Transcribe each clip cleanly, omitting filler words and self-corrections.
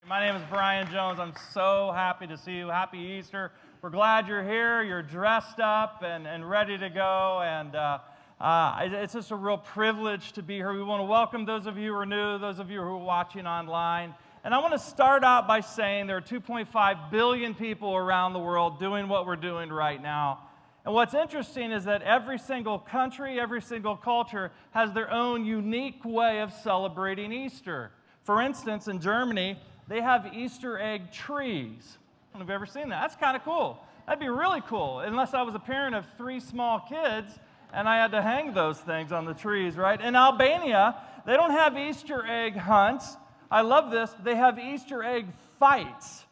My name is Brian Jones. I'm so happy to see you. Happy Easter. We're glad you're here. You're dressed up and ready to go. And it's just a real privilege to be here. We want to welcome those of you who are new, those of you who are watching online. And I want to start out by saying there are 2.5 billion people around the world doing what we're doing right now. And what's interesting is that every single country, every single culture has their own unique way of celebrating Easter. For instance, in Germany, they have Easter egg trees. I don't know if you've ever seen that. That's kind of cool. That'd be really cool, unless I was a parent of 3 small kids and I had to hang those things on the trees, right? In Albania, they don't have Easter egg hunts. I love this. They have Easter egg fights.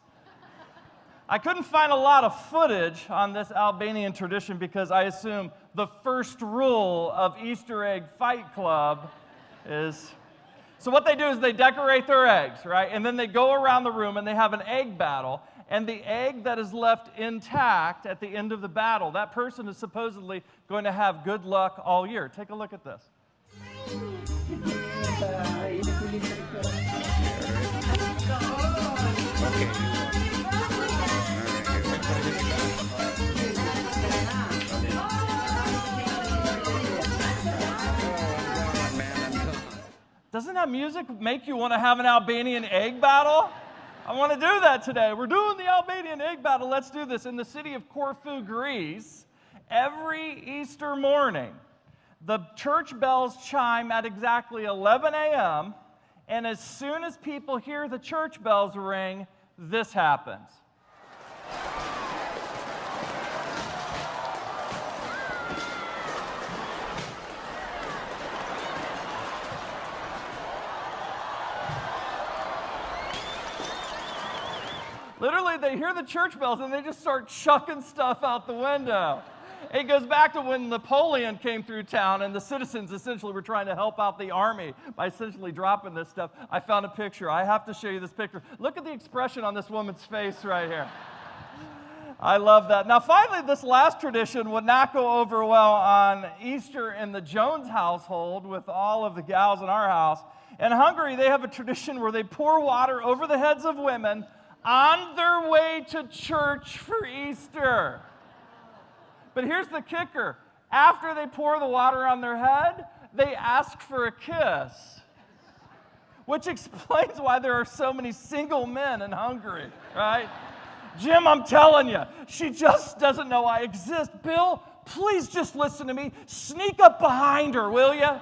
I couldn't find a lot of footage on this Albanian tradition because I assume the first rule of Easter egg fight club is... So what they do is they decorate their eggs, right? And then they go around the room and they have an egg battle. And the egg that is left intact at the end of the battle, that person is supposedly going to have good luck all year. Take a look at this. Doesn't that music make you want to have an Albanian egg battle? I want to do that today. We're doing the Albanian egg battle. Let's do this. In the city of Corfu, Greece, every Easter morning, the church bells chime at exactly 11 a.m., and as soon as people hear the church bells ring, this happens. Literally, they hear the church bells and they just start chucking stuff out the window. It goes back to when Napoleon came through town and the citizens essentially were trying to help out the army by essentially dropping this stuff. I found a picture. I have to show you this picture. Look at the expression on this woman's face right here. I love that. Now, finally, this last tradition would not go over well on Easter in the Jones household with all of the gals in our house. In Hungary, they have a tradition where they pour water over the heads of women on their way to church for Easter. But here's the kicker. After they pour the water on their head, they ask for a kiss, which explains why there are so many single men in Hungary, right? Jim, I'm telling you, she just doesn't know I exist. Bill, please just listen to me. Sneak up behind her, will you?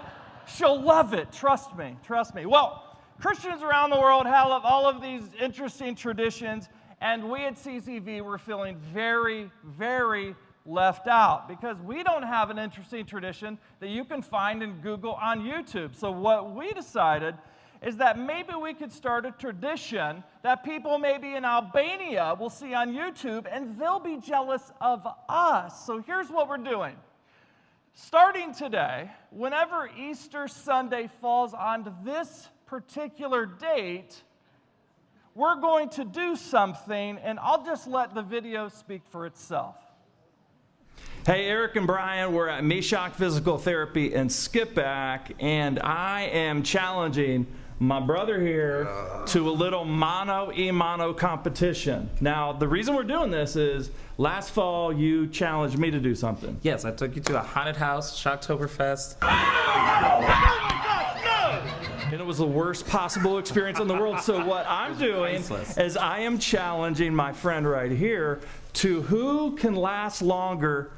She'll love it. Trust me. Trust me. Well, Christians around the world have all of these interesting traditions, and we at CCV were feeling very, very left out because we don't have an interesting tradition that you can find in Google on YouTube. So what we decided is that maybe we could start a tradition that people maybe in Albania will see on YouTube, and they'll be jealous of us. So here's what we're doing. Starting today, whenever Easter Sunday falls on this particular date, we're going to do something, and I'll just let the video speak for itself. Hey, Eric and Brian, we're at Meshach Physical Therapy in Skippack, and I am challenging my brother here to a little mano-a-mano competition. Now, the reason we're doing this is last fall you challenged me to do something. Yes, I took you to a haunted house, Shocktoberfest. And it was the worst possible experience in the world. So what I'm doing is I am challenging my friend right here to who can last longer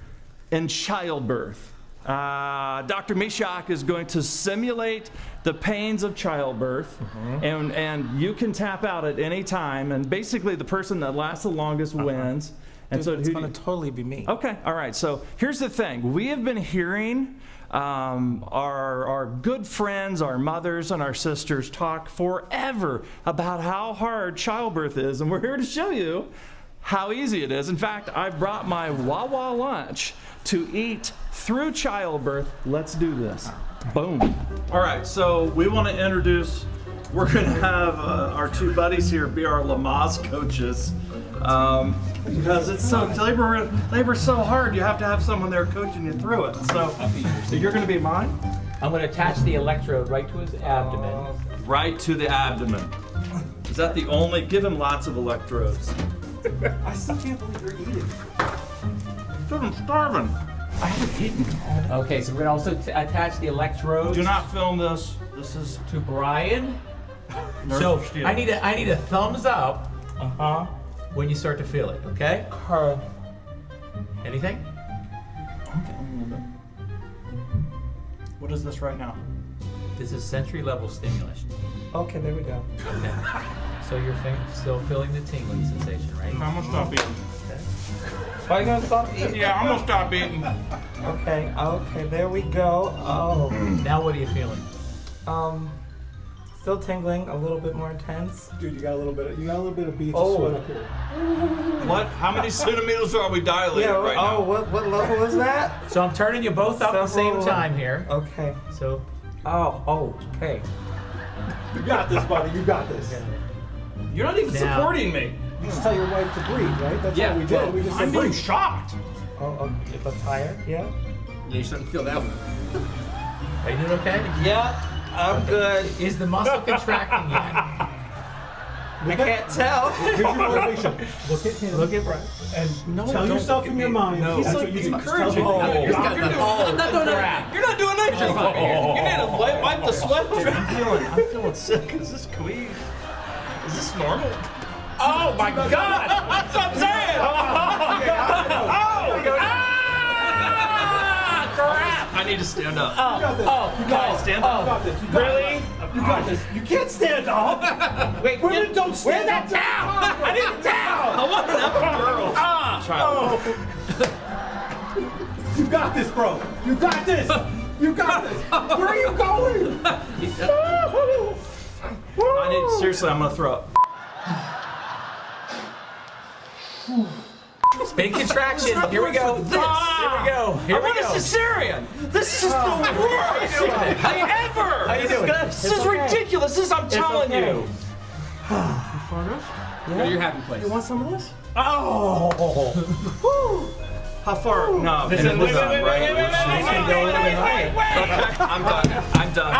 in childbirth. Dr. Meshach is going to simulate the pains of childbirth, and you can tap out at any time, and basically the person that lasts the longest wins. And dude, so it's going to totally be me. Okay, all right. So here's the thing. We have been hearing our good friends, our mothers and our sisters talk forever about how hard childbirth is, and we're here to show you how easy it is. In fact, I've brought my Wawa lunch to eat through childbirth. Let's do this. Boom. All right, so we want to introduce, we're going to have our 2 buddies here be our Lamaze coaches. Because it's so labor's so hard, you have to have someone there coaching you through it. So you're going to be mine? I'm going to attach the electrode right to his abdomen. Right to the abdomen. Is that the only? Give him lots of electrodes. I still can't believe you're eating. I'm starving. I haven't eaten. Okay, so we're gonna also attach the electrodes Do not film this. This is to Brian. nerve So stealing. I need a thumbs up Uh-huh. when you start to feel it. Okay? Her. Anything? What is this right now? This is sensory level stimulus. Okay, there we go. Okay. So you're still feeling the tingling sensation, right? I'm gonna stop eating. Why are you gonna stop eating? Yeah, I'm gonna stop eating. Okay, there we go. Oh. Now what are you feeling? Still tingling, a little bit more intense. Dude, you got a little bit of beef Oh. sweat up here. What? How many centimeters are we dilated Yeah, right oh, now? what level is that? So I'm turning you both up at the same Several- time here. Okay. So Okay. You got this, buddy. You got this. You're not even Now- supporting me. You just tell your wife to breathe, right? That's Yeah, what we did. We just I'm said being breathe. shocked. Oh, that's higher? Yeah? Yeah, you shouldn't feel that one. are you doing okay? Yeah, I'm good. Is the muscle contracting yet? I can't tell. Here's your motivation. Look at him. Look at Brian. And tell yourself in your mind. No. That's He's what like you do. Just encouraging tell me. yourself, You're "Got doing- this." I'm not doing anything. You're not doing anything. You need to wipe the sweat. I'm feeling sick. Is this squeeze? Is this normal? Oh my God! That's what I'm saying. Crap! I need to stand up. You got this. You got Stand You up. got this. You got Really? this. You got this. You can't stand up. Wait, Women don't stand where's that up. towel? I need a towel! I want an epidural. Child. You got this, bro. You got this. You got this. Where are you going? Seriously, I'm gonna throw up. Big contraction. Here we go. This. Here we go. Here I we want a go. cesarean. This is the worst ever. How you doing? This is ridiculous. This is, I'm telling okay. you. Go to your happy place. You want some of this? How far? No, Listen, and it was wait, on, wait, right? wait, wait, wait, wait, wait, wait, wait. Okay, I'm done. I'm done.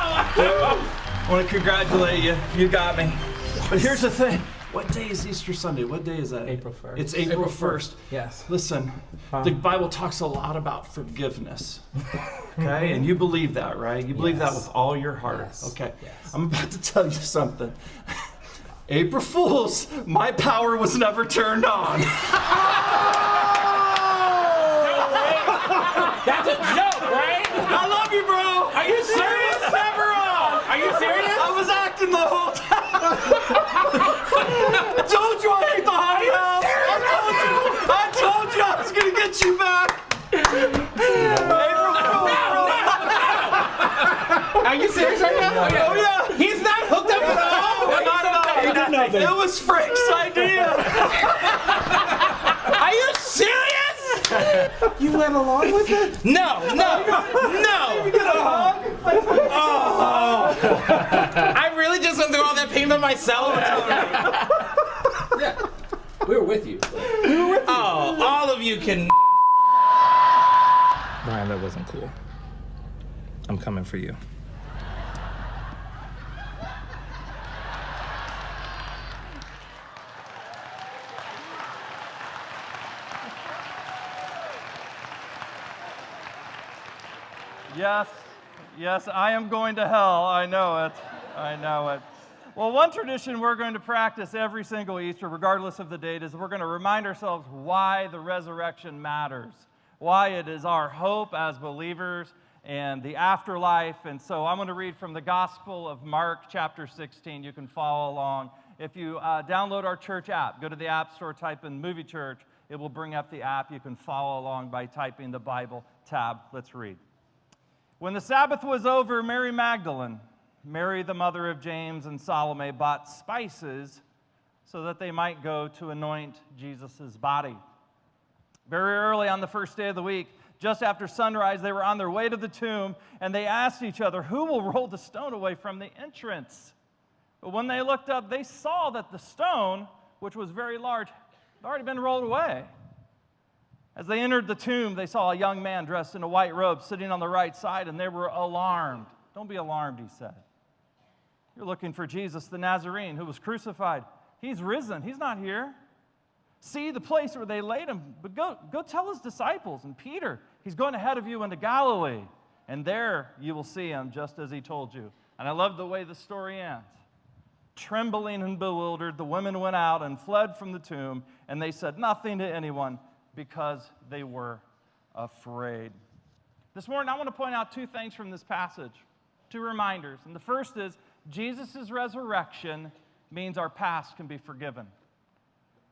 I want to congratulate you. You got me. But here's the thing. What day is Easter Sunday? What day is that? April 1st. It's April 1st. Yes. Listen, the Bible talks a lot about forgiveness. Okay? And you believe that, right? You believe that Yes. with all your heart. Yes. Okay. Yes. I'm about to tell you something. April Fools, my power was never turned on. That's a joke, right? I love you, bro. Are you serious? Never on. Are you serious? I was acting the whole time. I told you I hate the high house. I told you I was gonna get you back. April Fool. Are you serious right now? Oh yeah. He's not hooked up at all. You did nothing. It was Frank's idea. Are you serious? You went along with it? No. I really just went through all that pain by myself. Yeah, we were with you. Oh, all of you can. Brian, that wasn't cool. I'm coming for you. Yes, I am going to hell. I know it. Well, one tradition we're going to practice every single Easter, regardless of the date, is we're going to remind ourselves why the resurrection matters, why it is our hope as believers and the afterlife. And so I'm going to read from the Gospel of Mark, chapter 16. You can follow along. If you download our church app, go to the App Store, type in Movie Church. It will bring up the app. You can follow along by typing the Bible tab. Let's read. When the Sabbath was over, Mary Magdalene, Mary the mother of James, and Salome bought spices so that they might go to anoint Jesus' body. Very early on the first day of the week, just after sunrise, they were on their way to the tomb, and they asked each other, "Who will roll the stone away from the entrance?" But when they looked up, they saw that the stone, which was very large, had already been rolled away. As they entered the tomb, they saw a young man dressed in a white robe sitting on the right side, and they were alarmed. Don't be alarmed, he said. You're looking for Jesus the Nazarene who was crucified. He's risen. He's not here. See the place where they laid him, but go tell his disciples and Peter, he's going ahead of you into Galilee, and there you will see him just as he told you. And I love the way the story ends. Trembling and bewildered, the women went out and fled from the tomb, and they said nothing to anyone because they were afraid. This morning, I want to point out two things from this passage, two reminders. And the first is Jesus' resurrection means our past can be forgiven.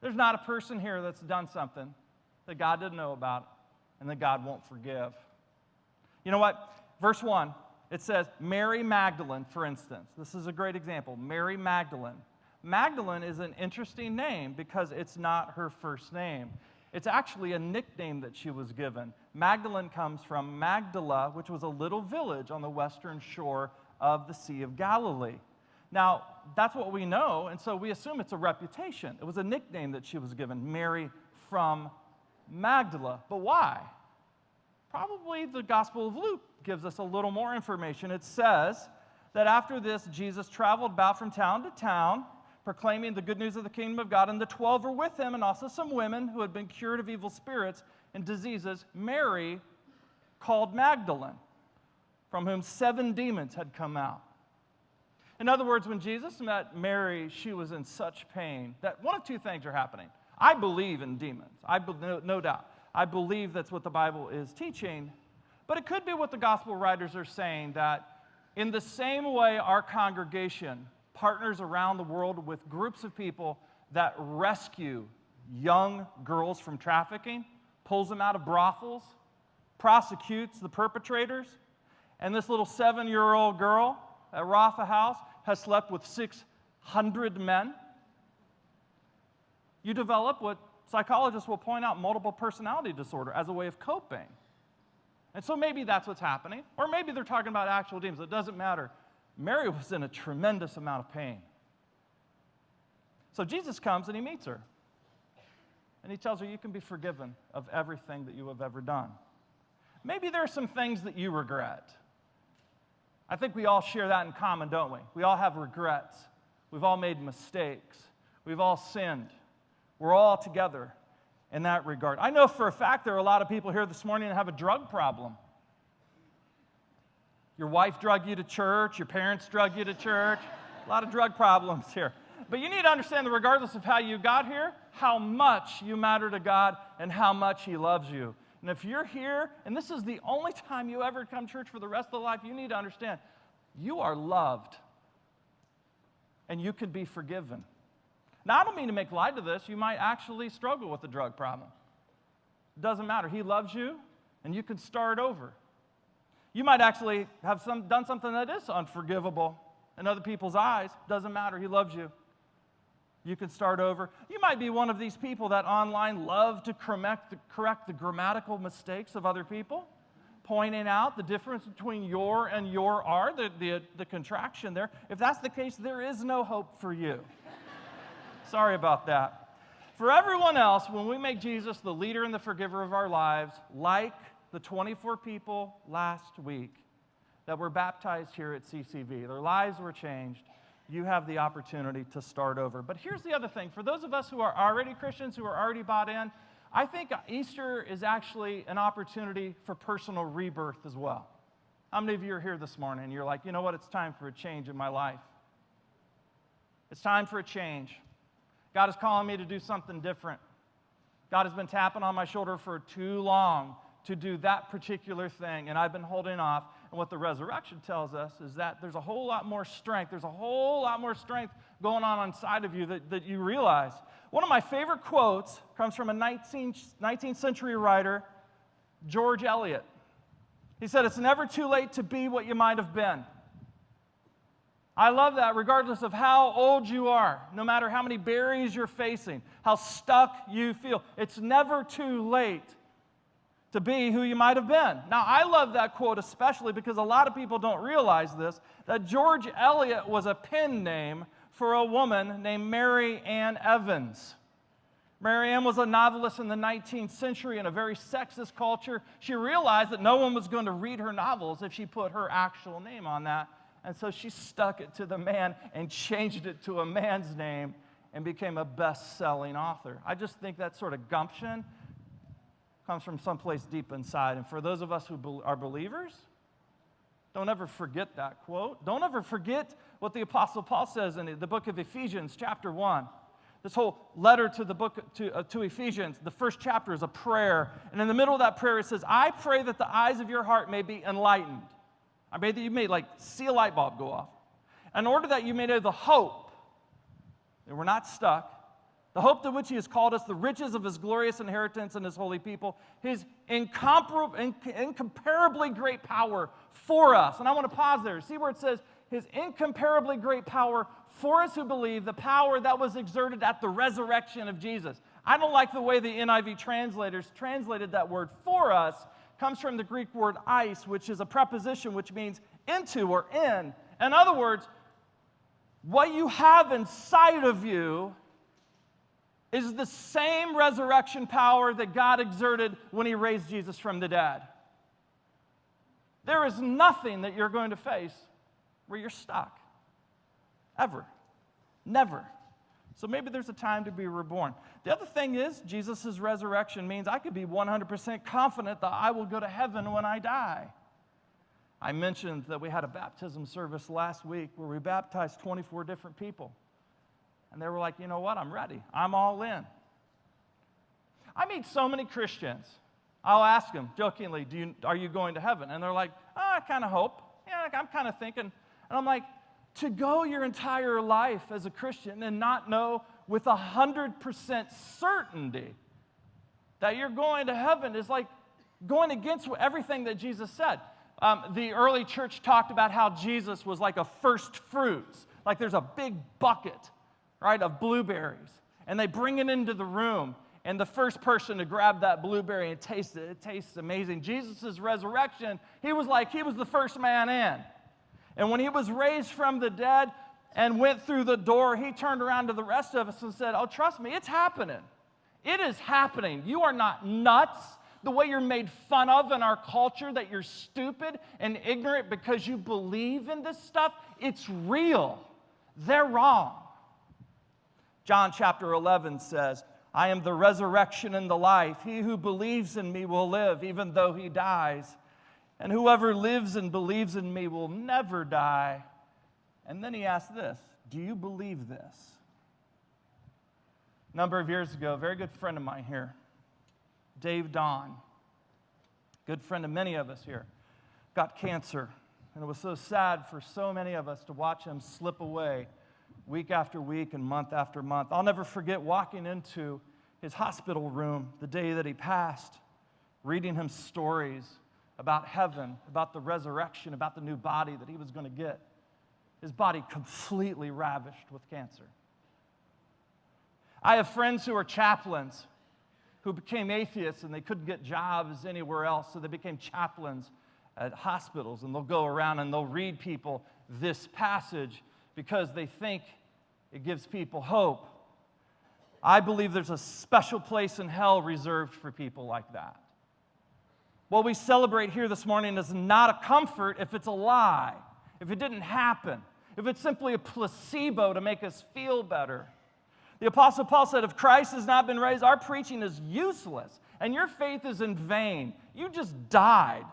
There's not a person here that's done something that God didn't know about and that God won't forgive. You know what? Verse 1, it says, Mary Magdalene, for instance. This is a great example. Mary Magdalene. Magdalene is an interesting name because it's not her first name. It's actually a nickname that she was given. Magdalene comes from Magdala, which was a little village on the western shore of the Sea of Galilee. Now, that's what we know, and so we assume it's a reputation. It was a nickname that she was given, Mary from Magdala. But why? Probably the Gospel of Luke gives us a little more information. It says that after this, Jesus traveled about from town to town, proclaiming the good news of the kingdom of God, and the 12 were with him, and also some women who had been cured of evil spirits and diseases. Mary, called Magdalene, from whom 7 demons had come out. In other words, when Jesus met Mary, she was in such pain that one of two things are happening. I believe in demons, no doubt. I believe that's what the Bible is teaching, but it could be what the gospel writers are saying, that in the same way our congregation partners around the world with groups of people that rescue young girls from trafficking, pulls them out of brothels, prosecutes the perpetrators, and this little 7-year-old girl at Rafa House has slept with 600 men. You develop what psychologists will point out, multiple personality disorder, as a way of coping. And so maybe that's what's happening, or maybe they're talking about actual demons. It doesn't matter. Mary was in a tremendous amount of pain. So Jesus comes and he meets her. And he tells her, you can be forgiven of everything that you have ever done. Maybe there are some things that you regret. I think we all share that in common, don't we? We all have regrets. We've all made mistakes. We've all sinned. We're all together in that regard. I know for a fact there are a lot of people here this morning that have a drug problem. Your wife drug you to church, your parents drug you to church, a lot of drug problems here. But you need to understand that regardless of how you got here, how much you matter to God and how much he loves you. And if you're here, and this is the only time you ever come to church for the rest of the life, you need to understand, you are loved. And you could be forgiven. Now, I don't mean to make light of this. You might actually struggle with a drug problem. It doesn't matter. He loves you, and you can start over. You might actually have done something that is unforgivable in other people's eyes. Doesn't matter. He loves you. You can start over. You might be one of these people that online love to correct the grammatical mistakes of other people, pointing out the difference between your and your are, the contraction there. If that's the case, there is no hope for you. Sorry about that. For everyone else, when we make Jesus the leader and the forgiver of our lives, like the 24 people last week that were baptized here at CCV, their lives were changed. You have the opportunity to start over. But here's the other thing. For those of us who are already Christians, who are already bought in, I think Easter is actually an opportunity for personal rebirth as well. How many of you are here this morning and you're like, you know what, it's time for a change in my life. It's time for a change. God is calling me to do something different. God has been tapping on my shoulder for too long to do that particular thing, and I've been holding off. And what the resurrection tells us is that there's a whole lot more strength. There's a whole lot more strength going on inside of you that you realize. One of my favorite quotes comes from a 19th century writer, George Eliot. He said, "It's never too late to be what you might have been." I love that regardless of how old you are, no matter how many barriers you're facing, how stuck you feel. It's never too late to be who you might have been. Now, I love that quote especially because a lot of people don't realize this, that George Eliot was a pen name for a woman named Mary Ann Evans. Mary Ann was a novelist in the 19th century in a very sexist culture. She realized that no one was going to read her novels if she put her actual name on that. And so she stuck it to the man and changed it to a man's name and became a best-selling author. I just think that sort of gumption comes from someplace deep inside. And for those of us who are believers, don't ever forget that quote. Don't ever forget what the Apostle Paul says in the book of Ephesians, chapter 1. This whole letter to the book to Ephesians, the first chapter is a prayer. And in the middle of that prayer, it says, I pray that the eyes of your heart may be enlightened. I pray that you may see a light bulb go off. In order that you may know the hope, that we're not stuck, the hope to which he has called us, the riches of his glorious inheritance in his holy people, his incomparably great power for us. And I want to pause there. See where it says, his incomparably great power for us who believe, the power that was exerted at the resurrection of Jesus. I don't like the way the NIV translators translated that word for us. It comes from the Greek word eis, which is a preposition which means into or in. In other words, what you have inside of you is the same resurrection power that God exerted when he raised Jesus from the dead. There is nothing that you're going to face where you're stuck. Ever. Never. So maybe there's a time to be reborn. The other thing is, Jesus' resurrection means I could be 100% confident that I will go to heaven when I die. I mentioned that we had a baptism service last week where we baptized 24 different people. And they were like, you know what, I'm ready. I'm all in. I meet so many Christians. I'll ask them jokingly, are you going to heaven? And they're like, I kind of hope. Yeah, I'm kind of thinking. And I'm like, to go your entire life as a Christian and not know with 100% certainty that you're going to heaven is like going against everything that Jesus said. The early church talked about how Jesus was like a first fruits. Like there's a big bucket, right, of blueberries. And they bring it into the room. And the first person to grab that blueberry and taste it tastes amazing. Jesus' resurrection, he was the first man in. And when he was raised from the dead and went through the door, he turned around to the rest of us and said, oh, trust me, it's happening. It is happening. You are not nuts the way you're made fun of in our culture, that you're stupid and ignorant because you believe in this stuff. It's real. They're wrong. John chapter 11 says, I am the resurrection and the life. He who believes in me will live even though he dies. And whoever lives and believes in me will never die. And then he asked this, do you believe this? A number of years ago, a very good friend of mine here, Dave Don, good friend of many of us here, got cancer. And it was so sad for so many of us to watch him slip away week after week and month after month. I'll never forget walking into his hospital room the day that he passed, reading him stories about heaven, about the resurrection, about the new body that he was going to get. His body completely ravished with cancer. I have friends who are chaplains who became atheists and they couldn't get jobs anywhere else, so they became chaplains at hospitals, and they'll go around and they'll read people this passage because they think it gives people hope. I believe there's a special place in hell reserved for people like that. What we celebrate here this morning is not a comfort if it's a lie, if it didn't happen, if it's simply a placebo to make us feel better. The Apostle Paul said, if Christ has not been raised, our preaching is useless, and your faith is in vain. You just died.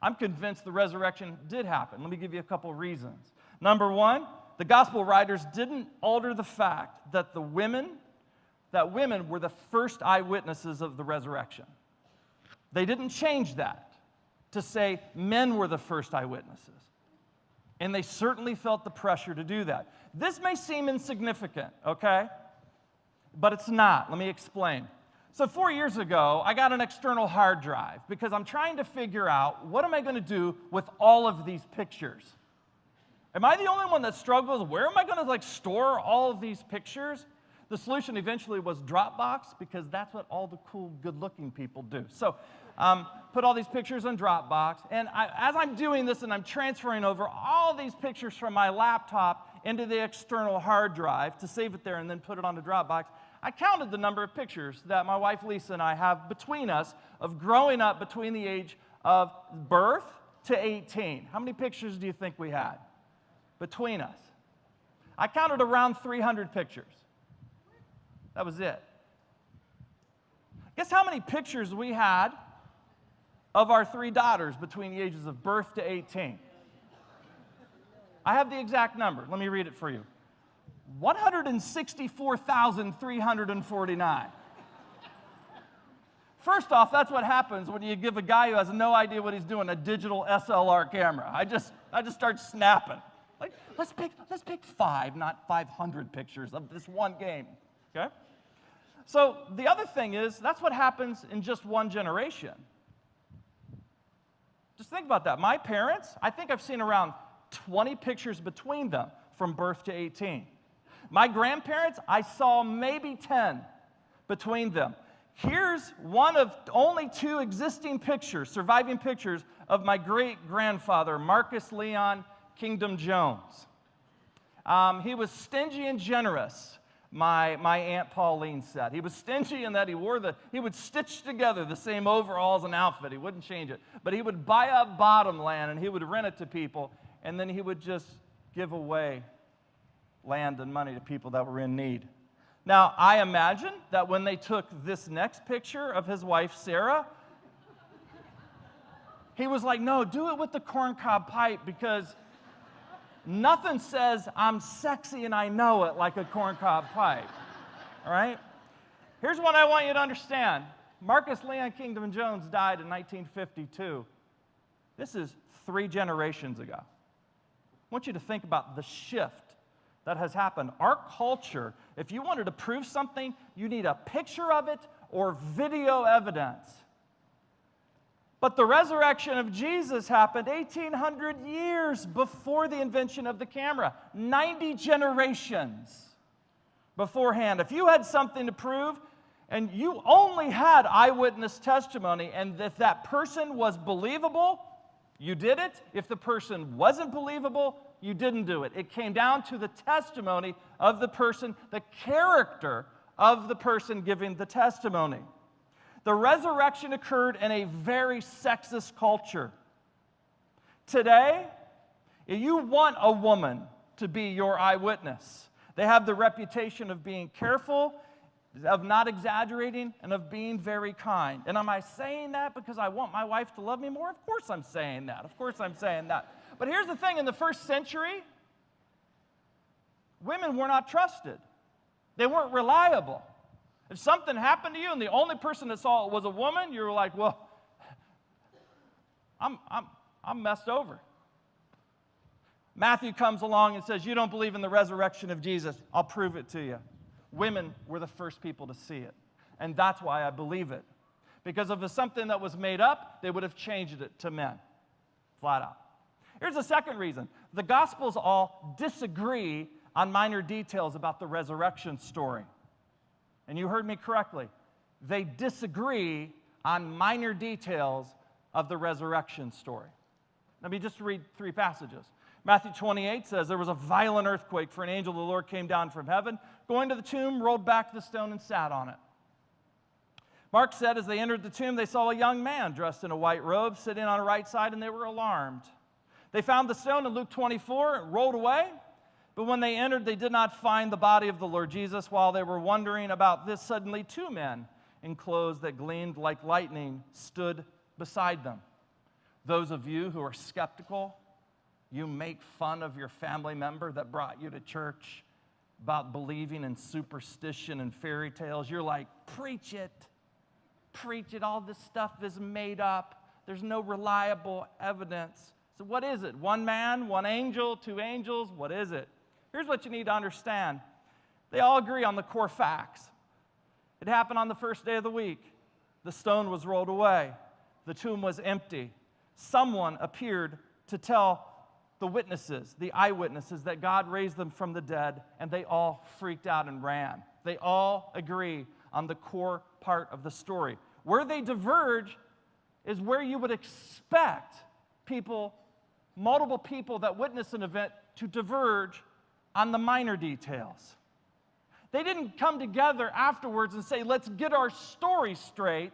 I'm convinced the resurrection did happen. Let me give you a couple reasons. Number one, the gospel writers didn't alter the fact that women were the first eyewitnesses of the resurrection. They didn't change that to say men were the first eyewitnesses. And they certainly felt the pressure to do that. This may seem insignificant, okay? But it's not. Let me explain. So 4 years ago, I got an external hard drive because I'm trying to figure out what am I going to do with all of these pictures. Am I the only one that struggles? Where am I going to store all of these pictures? The solution eventually was Dropbox because that's what all the cool, good-looking people do. So put all these pictures in Dropbox, and as I'm doing this and I'm transferring over all these pictures from my laptop into the external hard drive to save it there and then put it on the Dropbox, I counted the number of pictures that my wife Lisa and I have between us of growing up between the age of birth to 18. How many pictures do you think we had between us? I counted around 300 pictures. That was it. Guess how many pictures we had of our 3 daughters between the ages of birth to 18? I have the exact number. Let me read it for you. 164,349. First off, that's what happens when you give a guy who has no idea what he's doing a digital SLR camera. I just start snapping. Like, let's pick 5, not 500 pictures of this one game. Okay? So the other thing is, that's what happens in just one generation. Just think about that. My parents, I think I've seen around 20 pictures between them from birth to 18. My grandparents, I saw maybe 10 between them. Here's one of only 2 existing pictures, surviving pictures, of my great-grandfather, Marcus Leon Kingdom Jones. He was stingy and generous, my Aunt Pauline said. He was stingy in that he would stitch together the same overalls and outfit. He wouldn't change it. But he would buy up bottom land and he would rent it to people, and then he would just give away land and money to people that were in need. Now, I imagine that when they took this next picture of his wife, Sarah, he was like, no, do it with the corncob pipe, because nothing says I'm sexy and I know it like a corncob pipe. All right? Here's what I want you to understand. Marcus Leon Kingdom Jones died in 1952. This is 3 generations ago. I want you to think about the shift that has happened. Our culture, if you wanted to prove something, you need a picture of it or video evidence. But the resurrection of Jesus happened 1,800 years before the invention of the camera, 90 generations beforehand. If you had something to prove and you only had eyewitness testimony, and if that person was believable, you did it. If the person wasn't believable, you didn't do it. It came down to the testimony of the person, the character of the person giving the testimony. The resurrection occurred in a very sexist culture. Today, if you want a woman to be your eyewitness, they have the reputation of being careful, of not exaggerating, and of being very kind. And am I saying that because I want my wife to love me more? Of course I'm saying that. Of course I'm saying that. But here's the thing, in the first century, women were not trusted. They weren't reliable. If something happened to you and the only person that saw it was a woman, you were like, well, I'm messed over. Matthew comes along and says, you don't believe in the resurrection of Jesus. I'll prove it to you. Women were the first people to see it. And that's why I believe it. Because if it was something that was made up, they would have changed it to men. Flat out. Here's the second reason. The Gospels all disagree on minor details about the resurrection story. And you heard me correctly. They disagree on minor details of the resurrection story. Let me just read 3 passages. Matthew 28 says, there was a violent earthquake, for an angel of the Lord came down from heaven, going to the tomb, rolled back the stone, and sat on it. Mark said, as they entered the tomb, they saw a young man dressed in a white robe sitting on the right side, and they were alarmed. They found the stone in Luke 24, and rolled away. But when they entered, they did not find the body of the Lord Jesus. While they were wondering about this, suddenly 2 men in clothes that gleamed like lightning stood beside them. Those of you who are skeptical, you make fun of your family member that brought you to church about believing in superstition and fairy tales. You're like, preach it. Preach it. All this stuff is made up. There's no reliable evidence. So what is it? 1 man, 1 angel, 2 angels? What is it? Here's what you need to understand. They all agree on the core facts. It happened on the first day of the week. The stone was rolled away. The tomb was empty. Someone appeared to tell the witnesses, the eyewitnesses, that God raised them from the dead, and they all freaked out and ran. They all agree on the core part of the story. Where they diverge is where you would expect people, multiple people that witness an event, to diverge on the minor details. They didn't come together afterwards and say, let's get our story straight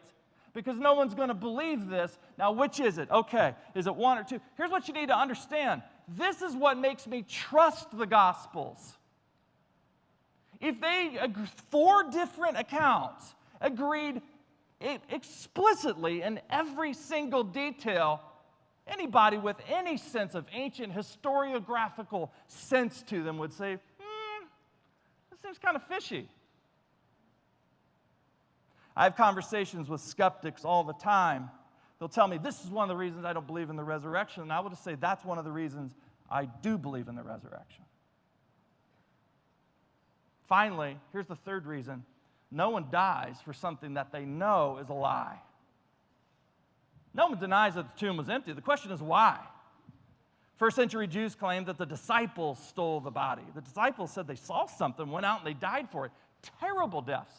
because no one's going to believe this. Now, which is it? Okay, is it one or two? Here's what you need to understand. This is what makes me trust the Gospels. If they, 4 different accounts, agreed explicitly in every single detail, anybody with any sense of ancient historiographical sense to them would say, this seems kind of fishy. I have conversations with skeptics all the time. They'll tell me, this is one of the reasons I don't believe in the resurrection. And I will just say, that's one of the reasons I do believe in the resurrection. Finally, here's the third reason. No one dies for something that they know is a lie. No one denies that the tomb was empty. The question is why? First century Jews claimed that the disciples stole the body. The disciples said they saw something, went out, and they died for it. Terrible deaths.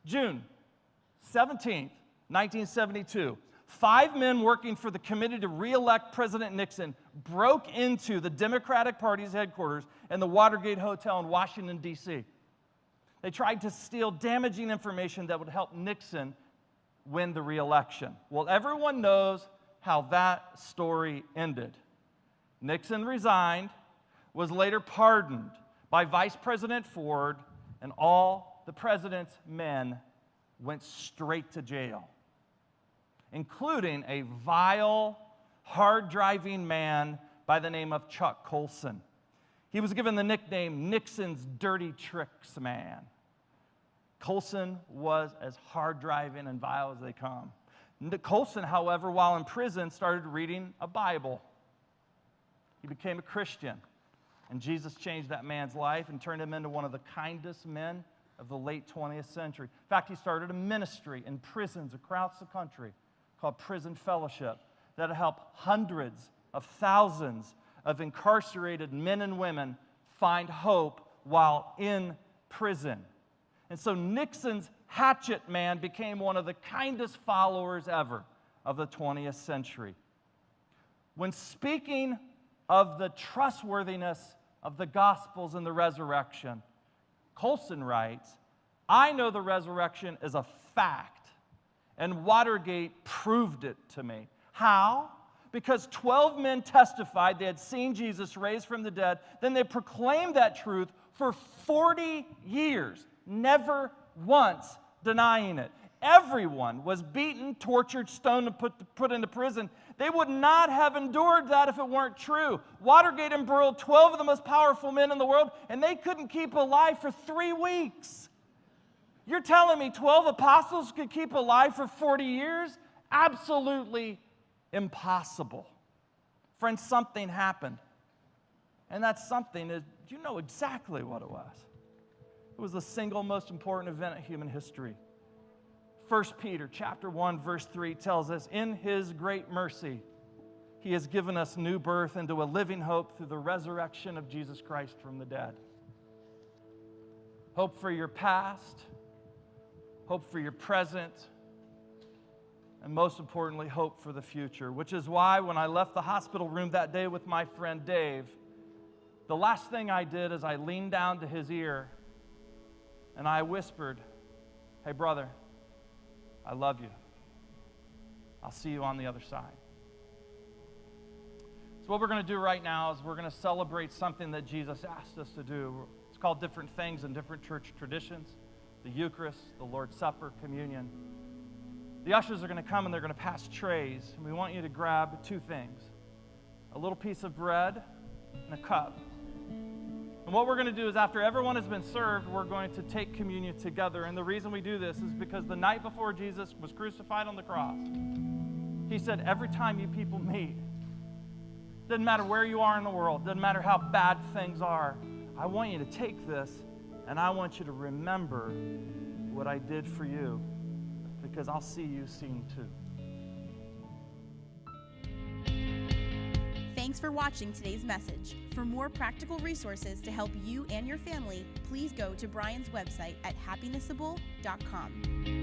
June 17th, 1972, 5 men working for the committee to re-elect President Nixon broke into the Democratic Party's headquarters in the Watergate Hotel in Washington, D.C. They tried to steal damaging information that would help Nixon win the re-election. Well, everyone knows how that story ended. Nixon resigned, was later pardoned by Vice President Ford, and all the president's men went straight to jail, including a vile, hard-driving man by the name of Chuck Colson. He was given the nickname Nixon's Dirty Tricks Man. Colson was as hard-driving and vile as they come. Colson, however, while in prison, started reading a Bible. He became a Christian, and Jesus changed that man's life and turned him into one of the kindest men of the late 20th century. In fact, he started a ministry in prisons across the country called Prison Fellowship that helped hundreds of thousands of incarcerated men and women find hope while in prison. And so Nixon's hatchet man became one of the kindest followers ever of the 20th century. When speaking of the trustworthiness of the Gospels and the resurrection, Colson writes, I know the resurrection is a fact, and Watergate proved it to me. How? Because 12 men testified they had seen Jesus raised from the dead. Then they proclaimed that truth for 40 years, never once denying it. Everyone was beaten, tortured, stoned, and put into prison. They would not have endured that if it weren't true. Watergate embroiled 12 of the most powerful men in the world, and they couldn't keep alive for 3 weeks. You're telling me 12 apostles could keep alive for 40 years? Absolutely impossible. Friends, something happened. And that something is, you know exactly what it was. It was the single most important event in human history. 1 Peter chapter 1, verse 3 tells us, in his great mercy, he has given us new birth into a living hope through the resurrection of Jesus Christ from the dead. Hope for your past, hope for your present, and most importantly, hope for the future, which is why when I left the hospital room that day with my friend Dave, the last thing I did is I leaned down to his ear and I whispered, hey, brother, I love you. I'll see you on the other side. So what we're going to do right now is we're going to celebrate something that Jesus asked us to do. It's called different things in different church traditions. The Eucharist, the Lord's Supper, communion. The ushers are going to come and they're going to pass trays. And we want you to grab 2 things. A little piece of bread and a cup. And what we're going to do is after everyone has been served, we're going to take communion together. And the reason we do this is because the night before Jesus was crucified on the cross, he said, every time you people meet, doesn't matter where you are in the world, doesn't matter how bad things are, I want you to take this and I want you to remember what I did for you, because I'll see you soon too. Thanks for watching today's message. For more practical resources to help you and your family, please go to Brian's website at happinessable.com.